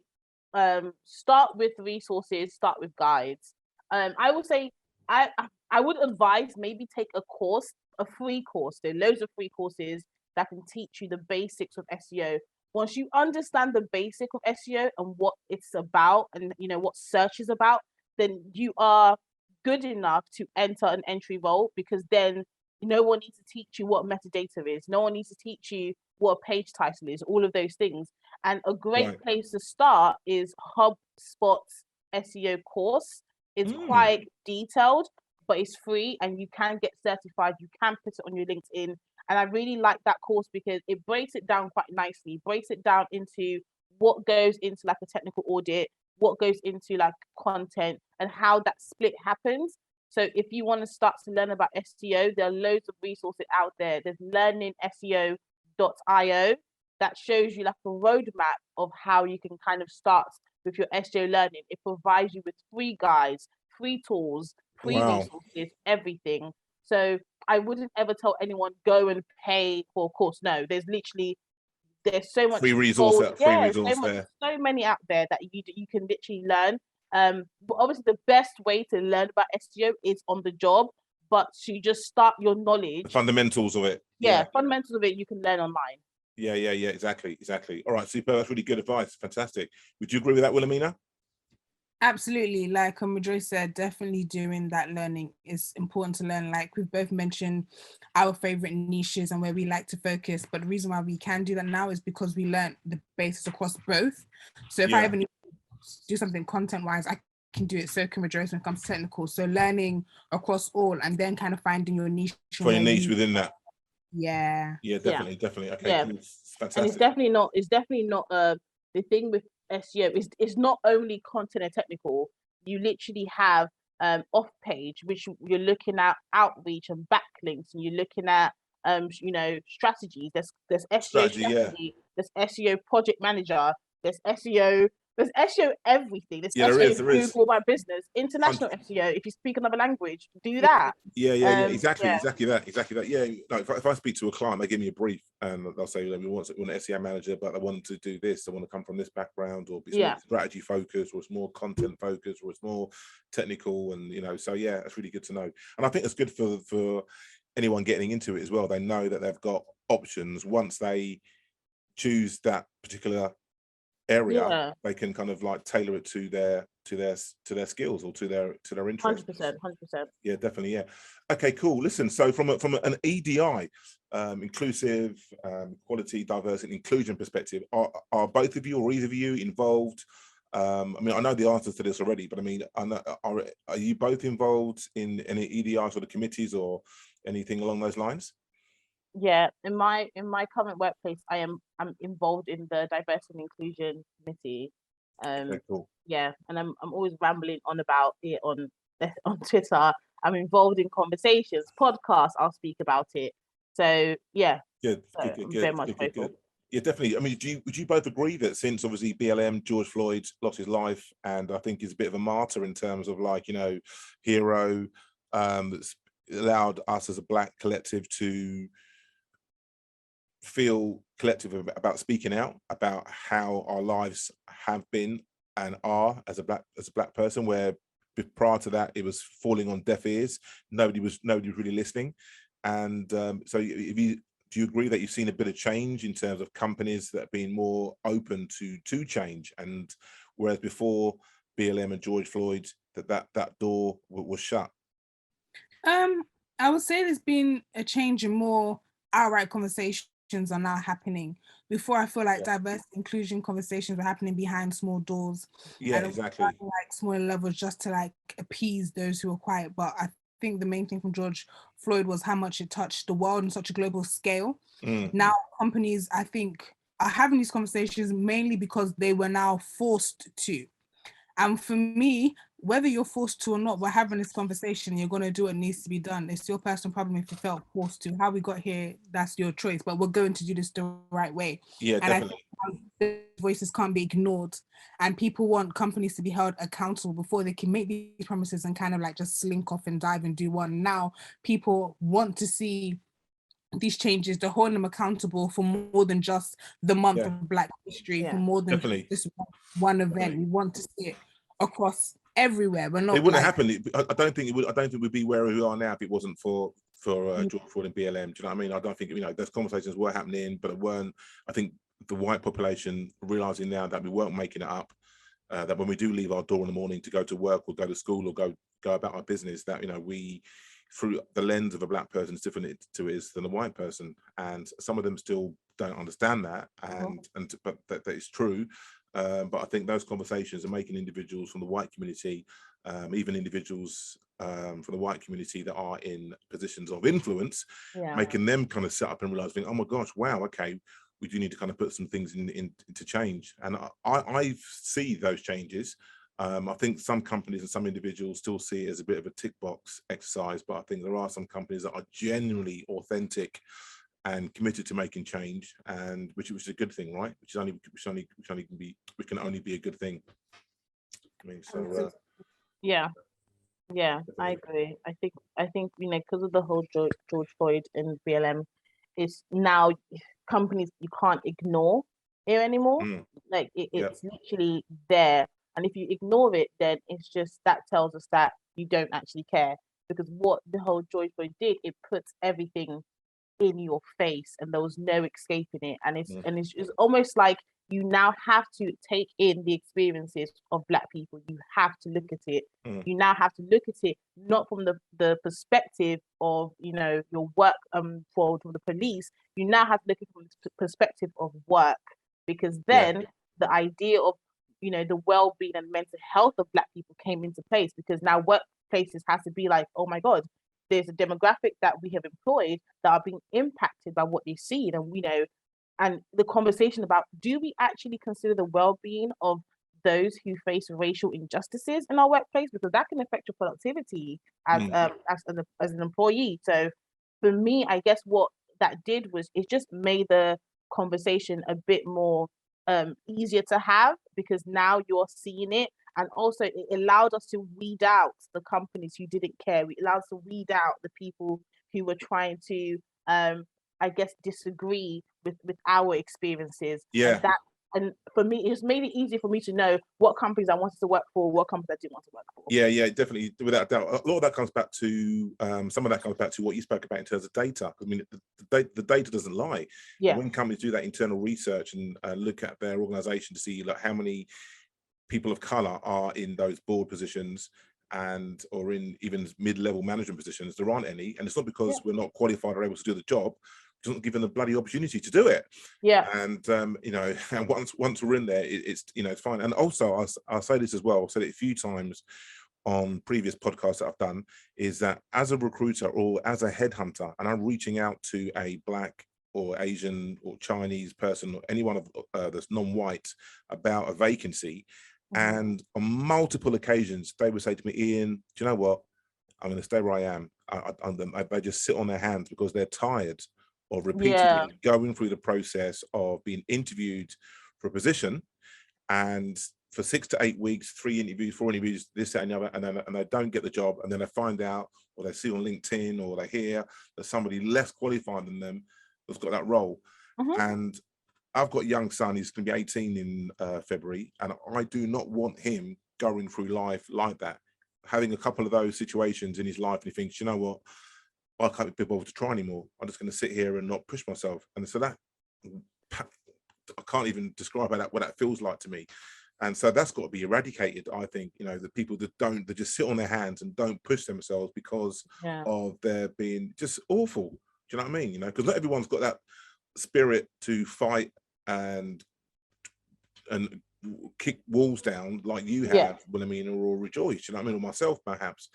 [SPEAKER 2] start with resources, start with guides. I would say I would advise maybe take a course, a free course. There are loads of free courses that can teach you the basics of SEO. Once you understand the basic of SEO and what it's about and what search is about, then you are good enough to enter an entry role, because then no one needs to teach you what metadata is. No one needs to teach you what a page title is, all of those things. And a great place to start is HubSpot's SEO course. It's quite detailed, but it's free and you can get certified. You can put it on your LinkedIn. And I really like that course because it breaks it down quite nicely. It breaks it down into what goes into like a technical audit, what goes into like content, and how that split happens. So if you want to start to learn about SEO, there are loads of resources out there. There's learningseo.io that shows you like a roadmap of how you can kind of start with your SEO learning. It provides you with free guides, free tools, free resources, everything. So I wouldn't ever tell anyone go and pay for a course. No, there's so much
[SPEAKER 1] free resource there.
[SPEAKER 2] So many out there that you can literally learn. But obviously the best way to learn about SEO is on the job, but to just start your knowledge.
[SPEAKER 1] The fundamentals of it.
[SPEAKER 2] Fundamentals of it you can learn online.
[SPEAKER 1] Yeah, exactly. All right, super. That's really good advice. Fantastic. Would you agree with that, Wilhelmina?
[SPEAKER 3] Absolutely. Like Rejoice said, definitely doing that learning is important to learn. Like we've both mentioned our favorite niches and where we like to focus, but the reason why we can do that now is because we learned the basis across both. So if I ever need to do something content wise, I can do it. So can Rejoice when it comes to technical. So learning across all and then kind of finding your niche.
[SPEAKER 1] For your niche within that.
[SPEAKER 3] Yeah,
[SPEAKER 1] definitely. Okay, cool. Fantastic.
[SPEAKER 2] And it's definitely not the thing with SEO is not only content and technical. You literally have off page, which you're looking at outreach and backlinks, and you're looking at strategies. There's SEO strategy, there's SEO project manager, there's SEO There's SEO everything. There's
[SPEAKER 1] Yeah,
[SPEAKER 2] SEO
[SPEAKER 1] there is.
[SPEAKER 2] Google My Business, international SEO. If you speak another language, do that.
[SPEAKER 1] Yeah, exactly that. Yeah, like if I speak to a client, they give me a brief, and they'll say, we want an SEO manager, but they want to do this. They want to come from this background, or be more strategy focused, or it's more content focused, or it's more technical, and so yeah, that's really good to know. And I think it's good for anyone getting into it as well. They know that they've got options once they choose that particular area. They can kind of like tailor it to their skills or to their interests.
[SPEAKER 2] 100%.
[SPEAKER 1] Yeah, definitely. Yeah. Okay, cool. Listen, so from an EDI, inclusive, quality, diversity, inclusion perspective, are both of you or either of you involved? I mean, I know the answers to this already, but I mean, are you both involved in any EDI sort of committees or anything along those lines?
[SPEAKER 2] Yeah, in my current workplace, I'm involved in the diversity and inclusion committee.
[SPEAKER 1] Okay, cool.
[SPEAKER 2] Yeah, and I'm always rambling on about it on Twitter. I'm involved in conversations, podcasts. I'll speak about it. So yeah,
[SPEAKER 1] good.
[SPEAKER 2] Very much
[SPEAKER 1] Good. Yeah, definitely. I mean, would you both agree that since obviously BLM, George Floyd lost his life, and I think he's a bit of a martyr in terms of like, hero, that's allowed us as a Black collective to feel collective about speaking out about how our lives have been and are as a black person, where prior to that it was falling on deaf ears. Nobody was really listening. And so do you agree that you've seen a bit of change in terms of companies that have been more open to change, and whereas before BLM and George Floyd that door was shut?
[SPEAKER 3] I would say there's been a change in more outright conversations are now happening. Before, I feel like diversity inclusion conversations were happening behind small doors.
[SPEAKER 1] Yeah, exactly.
[SPEAKER 3] Like smaller levels just to like appease those who are quiet. But I think the main thing from George Floyd was how much it touched the world on such a global scale. Now companies, I think, are having these conversations mainly because they were now forced to. And for me, whether you're forced to or not, we're having this conversation, you're going to do what needs to be done. It's your personal problem if you felt forced to. How we got here, that's your choice, but we're going to do this the right way.
[SPEAKER 1] Yeah,
[SPEAKER 3] and
[SPEAKER 1] definitely.
[SPEAKER 3] I think the voices can't be ignored, and people want companies to be held accountable before they can make these promises and kind of like just slink off and dive and do one. Now people want to see these changes, they're holding them accountable for more than just the month of Black history, for more than this one event. We want to see it across everywhere. We're not.
[SPEAKER 1] It wouldn't happen. I don't think it would. I don't think we'd be where we are now if it wasn't for George Floyd and BLM. Do you know what I mean? I don't think those conversations were happening, but it weren't. I think the white population realizing now that we weren't making it up, that when we do leave our door in the morning to go to work or go to school or go about our business, that we, through the lens of a Black person, is different to us than a white person, and some of them still don't understand that, but that is true. But I think those conversations are making individuals from the white community, even individuals from the white community that are in positions of influence, making them kind of sit up and realize, oh my gosh, wow, okay, we do need to kind of put some things into change. And I see those changes. I think some companies and some individuals still see it as a bit of a tick box exercise, but I think there are some companies that are genuinely authentic and committed to making change, and which is a good thing, right? Which can only be a good thing. I mean, so
[SPEAKER 2] yeah, I agree. I think because of the whole George Floyd and BLM, it's now companies, you can't ignore it anymore. Like it's literally there, and if you ignore it, then it's just, that tells us that you don't actually care, because what the whole George Floyd did, it puts everything in your face and there was no escaping it, and it's almost like you now have to take in the experiences of Black people. You have to look at it. You now have to look at it not from the perspective of your work from the police. You now have to look at it from the perspective of work, because then the idea of the well-being and mental health of Black people came into place, because now workplaces has to be like, oh my God, there's a demographic that we have employed that are being impacted by what they see, and the conversation about, do we actually consider the well-being of those who face racial injustices in our workplace, because that can affect your productivity as an employee. So for me, I guess what that did was it just made the conversation a bit more easier to have, because now you're seeing it. And also it allowed us to weed out the companies who didn't care. It allowed us to weed out the people who were trying to, I guess, disagree with our experiences.
[SPEAKER 1] Yeah.
[SPEAKER 2] And for me, it just made it easier for me to know what companies I wanted to work for, what companies I didn't want to work for.
[SPEAKER 1] Yeah, definitely, without a doubt. A lot of that comes back to some of that comes back to what you spoke about in terms of data. I mean, the data doesn't lie.
[SPEAKER 2] Yeah.
[SPEAKER 1] And when companies do that internal research and look at their organization to see like how many people of color are in those board positions and or in even mid-level management positions, there aren't any. And it's not because we're not qualified or able to do the job, doesn't give them the bloody opportunity to do it.
[SPEAKER 2] Yeah.
[SPEAKER 1] And you know, and once we're in there, it's you know, it's fine. And also I'll say this as well, I've said it a few times on previous podcasts that I've done, is that as a recruiter or as a headhunter, and I'm reaching out to a Black or Asian or Chinese person or anyone that's non-white about a vacancy, and on multiple occasions they would say to me, Ian, do you know what, I'm going to stay where I am. They just sit on their hands because they're tired of repeatedly going through the process of being interviewed for a position, and for 6 to 8 weeks, 3 interviews, 4 interviews, this, that, and the other, and they don't get the job, and then they find out, or they see on LinkedIn, or they hear that somebody less qualified than them has got that role. And I've got a young son, he's going to be 18 in February, and I do not want him going through life like that, having a couple of those situations in his life, and he thinks, you know what, I can't be bothered to try anymore. I'm just going to sit here and not push myself. And so that, I can't even describe what that feels like to me. And so that's got to be eradicated, I think. You know, the people that just sit on their hands and don't push themselves because of their being just awful. Do you know what I mean? You know, because not everyone's got that spirit to fight and kick walls down like you have, Wilhelmina, or Rejoice. You know what I mean? Or myself, perhaps.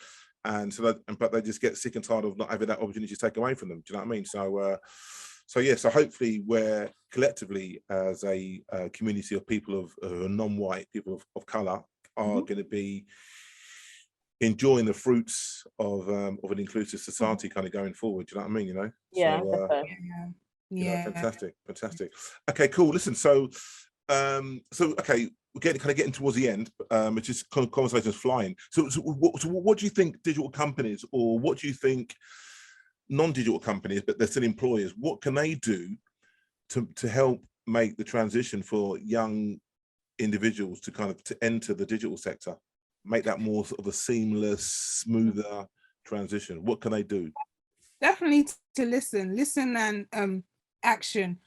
[SPEAKER 1] And so but they just get sick and tired of not having that opportunity to take away from them. Do you know what I mean? So hopefully we're collectively as a community of people of non-white people of color are going to be enjoying the fruits of an inclusive society kind of going forward. Do you know what I mean? You know? You know, fantastic. Okay, cool. Listen, so okay, we're getting towards the end. It's just kind of conversations flying. So what do you think digital companies, or what do you think non-digital companies, but they're still employers, what can they do to help make the transition for young individuals to enter the digital sector, make that more sort of a seamless, smoother transition? What can they do?
[SPEAKER 3] Definitely to listen and action.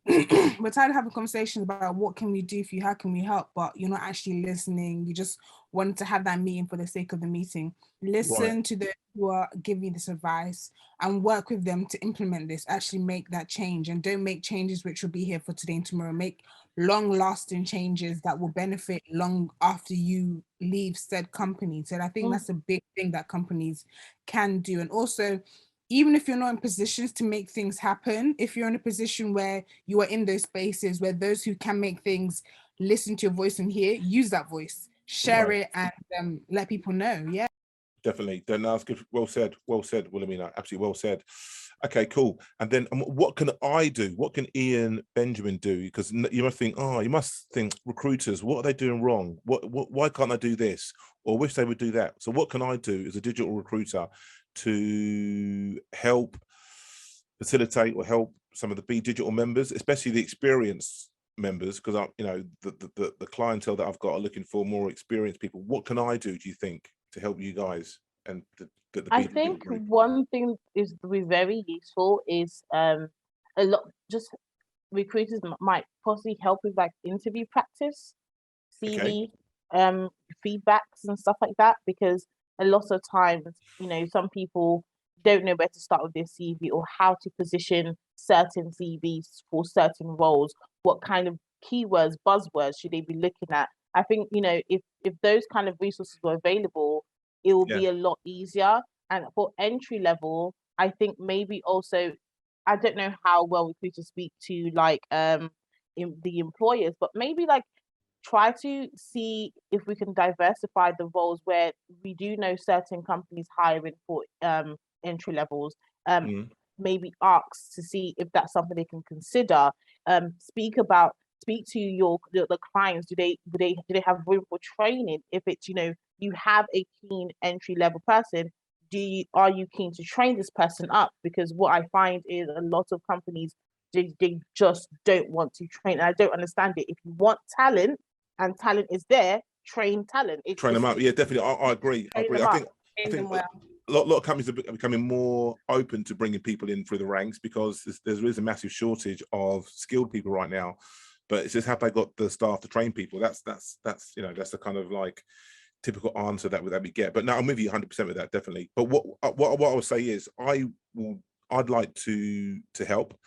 [SPEAKER 3] We're tired of having conversations about what can we do for you, how can we help, but you're not actually listening. You just want to have that meeting for the sake of the meeting. Listen to those who are giving this advice and work with them to implement this, actually make that change, and don't make changes which will be here for today and tomorrow. Make long-lasting changes that will benefit long after you leave said company. So I think that's a big thing that companies can do. And also, even if you're not in positions to make things happen, if you're in a position where you are in those spaces where those who can make things listen to your voice and hear, use that voice, share it, and let people know. Yeah, definitely.
[SPEAKER 1] Then that's good. Well said, Wilhelmina. Absolutely well said. Okay, cool. And then what can I do? What can Ian Benjamin do? Because you must think, recruiters, what are they doing wrong? Why can't they do this? Or wish they would do that? So what can I do as a digital recruiter to help facilitate or help some of the digital members, especially the experienced members? Because the clientele that I've got are looking for more experienced people. What can I do you think, to help you guys and get the?
[SPEAKER 2] I think one thing is very useful is a lot. Just recruiters might possibly help with like interview practice, CV, feedbacks and stuff like that, because a lot of times, some people don't know where to start with their CV or how to position certain CVs for certain roles. What kind of keywords, buzzwords should they be looking at? I think, if those kind of resources were available, it will be a lot easier. And for entry level, I think maybe also, I don't know how well recruiters speak to the employers, but maybe try to see if we can diversify the roles where we do know certain companies hiring for entry levels. Maybe ask to see if that's something they can consider. Speak about speak to the clients. Do they have room for training? If it's, you have a keen entry level person, are you keen to train this person up? Because what I find is a lot of companies, they just don't want to train, and I don't understand it. If you want talent and talent is there, train talent.
[SPEAKER 1] Train them up. Yeah, definitely. I agree. I think a lot of companies are becoming more open to bringing people in through the ranks, because there is a massive shortage of skilled people right now. But it's just, have they got the staff to train people? That's that's the kind of like typical answer that we get. But no, I'm with you 100% with that, definitely. But what I would say is, I'd like to help.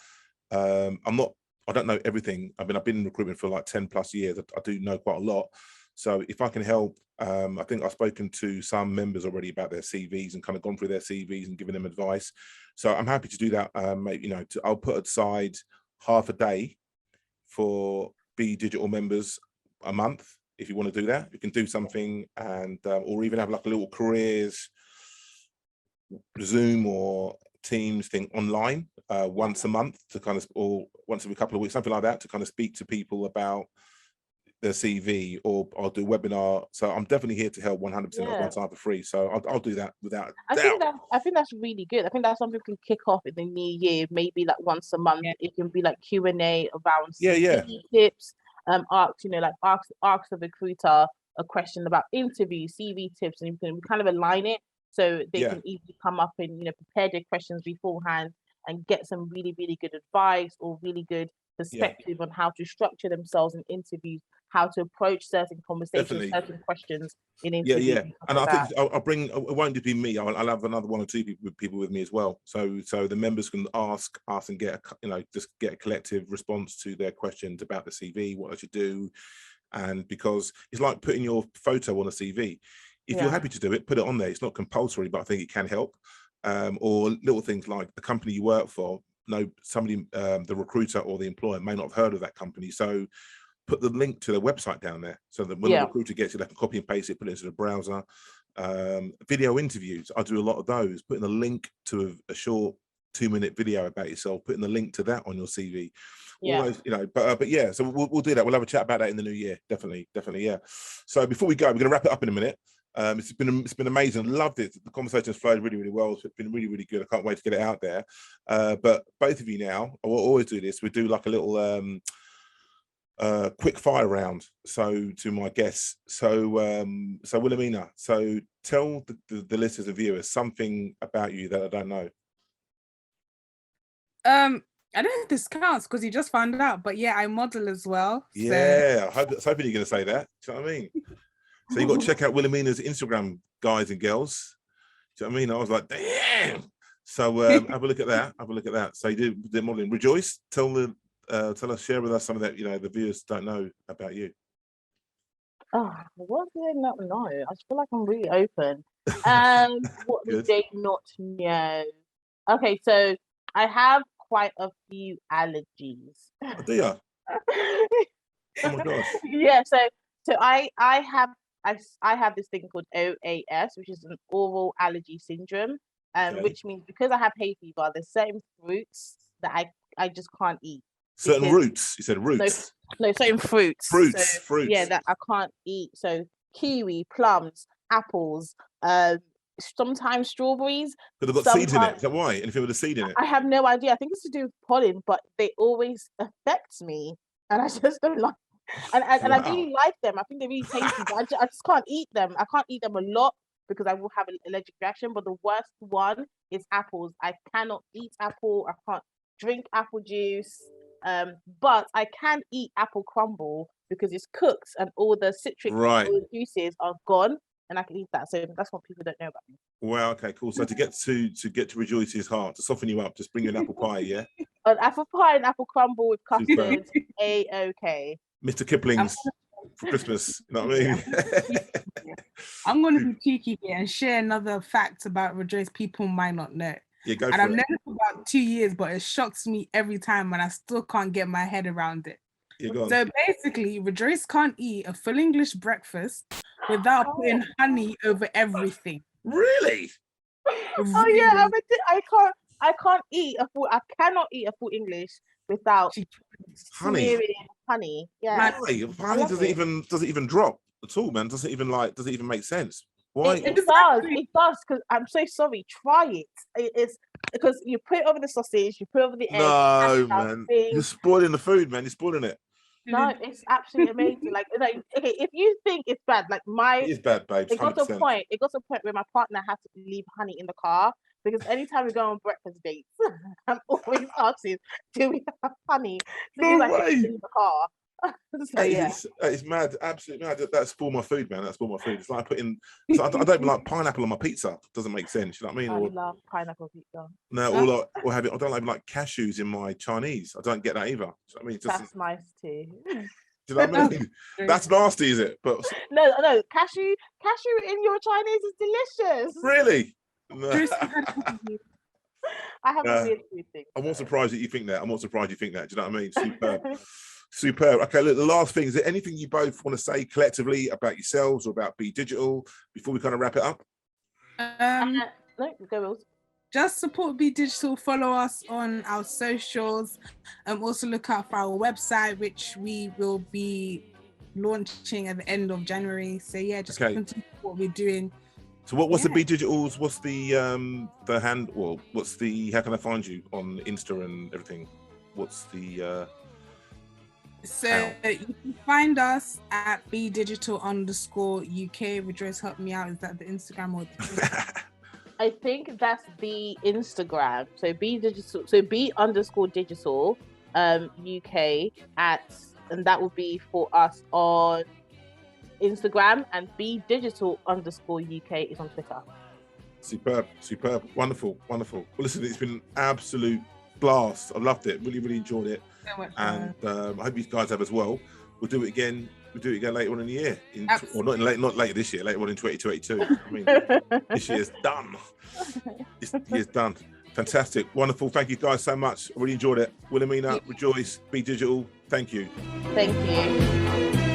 [SPEAKER 1] I don't know everything. I mean, I've been in recruitment for like 10 plus years. I do know quite a lot. So if I can help, I think I've spoken to some members already about their CVs and kind of gone through their CVs and given them advice. So I'm happy to do that. Maybe, I'll put aside half a day for Be Digital members a month. If you want to do that, you can do something, and or even have like a little careers Zoom or Teams thing online once a month, to kind of, or once every couple of weeks, something like that, to kind of speak to people about their CV, or I'll do webinar. So I'm definitely here to help 100% of my time for free. So I'll do that without doubt.
[SPEAKER 2] I think that's really good. I think that's something we can kick off in the new year, maybe like once a month. It can be like Q&A around CV tips. Ask the recruiter a question about interview, CV tips, and we kind of align it so they can easily come up and prepare their questions beforehand and get some really, really good advice or really good perspective on how to structure themselves in interviews, how to approach certain conversations, certain questions in interviews.
[SPEAKER 1] And I think I'll bring, it won't just be me, I'll have another 1 or 2 people with me as well. So the members can ask us and get just get a collective response to their questions about the CV, what I should do. And because it's like putting your photo on a CV. If you're happy to do it, put it on there. It's not compulsory, but I think it can help. Or little things like the company you work for. Somebody, the recruiter or the employer may not have heard of that company. So put the link to their website down there, so that when the recruiter gets it, they can copy and paste it, put it into the browser. Video interviews, I do a lot of those. Putting a link to a short 2-minute video about yourself, putting the link to that on your CV. All those, but yeah, so we'll do that. We'll have a chat about that in the new year. Definitely, yeah. So before we go, we're going to wrap it up in a minute. It's been amazing. Loved it. The conversation's flowed really, really well. So it's been really, really good. I can't wait to get it out there. But both of you now, I will always do this. We do like a little quick fire round. So to my guests. So Wilhelmina, so tell the listeners and viewers something about you that I don't know.
[SPEAKER 3] I don't know if this counts because you just found out, but yeah, I model as well.
[SPEAKER 1] Yeah, I was hoping you're going to say that. Do you know what I mean? So you got to check out Wilhelmina's Instagram, guys and girls. Do you know what I mean? I was like, damn. So have a look at that. Have a look at that. So you did modeling. Rejoice, tell us, share with us some of that, the viewers don't know about you.
[SPEAKER 2] Oh, what do they not know? I feel like I'm really open. What do they not know? Okay, so I have quite a few allergies.
[SPEAKER 1] Oh, do you? Oh my gosh.
[SPEAKER 2] Yeah, so I have this thing called OAS, which is an oral allergy syndrome, which means because I have hay fever, there's certain fruits that I just can't eat.
[SPEAKER 1] Certain roots? You said roots?
[SPEAKER 2] No, certain fruits.
[SPEAKER 1] Fruits.
[SPEAKER 2] Yeah, that I can't eat. So kiwi, plums, apples, sometimes strawberries.
[SPEAKER 1] But they've got seeds in it. Is that why? Anything with a seed in it?
[SPEAKER 2] I have no idea. I think it's to do with pollen, but they always affect me, and I just don't like. And I really like them. I think they're really tasty, but I just can't eat them. I can't eat them a lot because I will have an allergic reaction. But the worst one is apples. I cannot eat apple. I can't drink apple juice. But I can eat apple crumble because it's cooked and all the citric juices are gone, and I can eat that. So that's what people don't know about me.
[SPEAKER 1] Wow. Okay. Cool. So to get to Rejoice's heart, to soften you up, just bring you an apple pie. Yeah.
[SPEAKER 2] An apple pie and apple crumble with custard. A-okay.
[SPEAKER 1] Mr. Kipling's for Christmas. You know what I mean?
[SPEAKER 3] I'm going to be cheeky here and share another fact about Rejoice people might not know.
[SPEAKER 1] Yeah, go for
[SPEAKER 3] and I've
[SPEAKER 1] it.
[SPEAKER 3] known it for about 2 years, but it shocks me every time and I still can't get my head around it. So basically, Rejoice can't eat a full English breakfast without putting honey over everything.
[SPEAKER 1] Really?
[SPEAKER 2] Oh yeah, I can't eat a full. I cannot eat a full English without
[SPEAKER 1] honey.
[SPEAKER 2] honey. Yeah.
[SPEAKER 1] Why? Honey doesn't even drop at all, man. Doesn't even make sense. Why?
[SPEAKER 2] It does, because I'm so sorry. Try it. It's because you put it over the sausage, you put it over the egg.
[SPEAKER 1] No, man. You're spoiling the food, man. You're spoiling it.
[SPEAKER 2] No, it's absolutely amazing. Like, okay, if you think it's bad, like
[SPEAKER 1] it is bad, babes.
[SPEAKER 2] It got to a point where my partner had to leave honey in the car, because anytime we go on breakfast dates, I'm always asking, do we have honey?
[SPEAKER 1] No way.
[SPEAKER 2] In the car. So,
[SPEAKER 1] it's mad, absolutely mad. That spoiled my food, man. That spoiled my food. It's like putting. I don't even like pineapple on my pizza. Doesn't make sense. You know what I mean?
[SPEAKER 2] I love pineapple pizza.
[SPEAKER 1] No, or having. I don't even like cashews in my Chinese. I don't get that either. I mean,
[SPEAKER 2] that's nice too.
[SPEAKER 1] Do you know what I mean? That's nasty, is it? But
[SPEAKER 2] no, cashew in your Chinese is delicious.
[SPEAKER 1] Really? No.
[SPEAKER 2] I have a weird food thing.
[SPEAKER 1] I'm more surprised that you think that. Do you know what I mean? Superb. Superb. Okay, look, the last thing, is there anything you both want to say collectively about yourselves or about Be Digital before we kind of wrap it up?
[SPEAKER 2] No, go Wills.
[SPEAKER 3] Just support Be Digital, follow us on our socials, and also look out for our website, which we will be launching at the end of January. So yeah, just continue what we're doing.
[SPEAKER 1] So what's the Be Digitals? What's the hand? Well, how can I find you on Insta and everything? What's the
[SPEAKER 3] So you can find us at BeDigital_UK. Rejoice, help me out. Is that the Instagram or the Twitter?
[SPEAKER 2] I think that's the Instagram. So Be Digital. So Be_digital UK and that will be for us on Instagram, and BeDigital_UK is on Twitter.
[SPEAKER 1] Superb, wonderful. Well, listen, it's been an absolute blast. I loved it. Really enjoyed it.
[SPEAKER 3] So much
[SPEAKER 1] and I hope you guys have as well. We'll do it again later on in the year, not later this year, later on in 2022. I mean, this year's done. This year's done. Fantastic, wonderful. Thank you guys so much. I really enjoyed it. Wilhelmina, Rejoice, Be Digital. Thank you.
[SPEAKER 2] Thank you.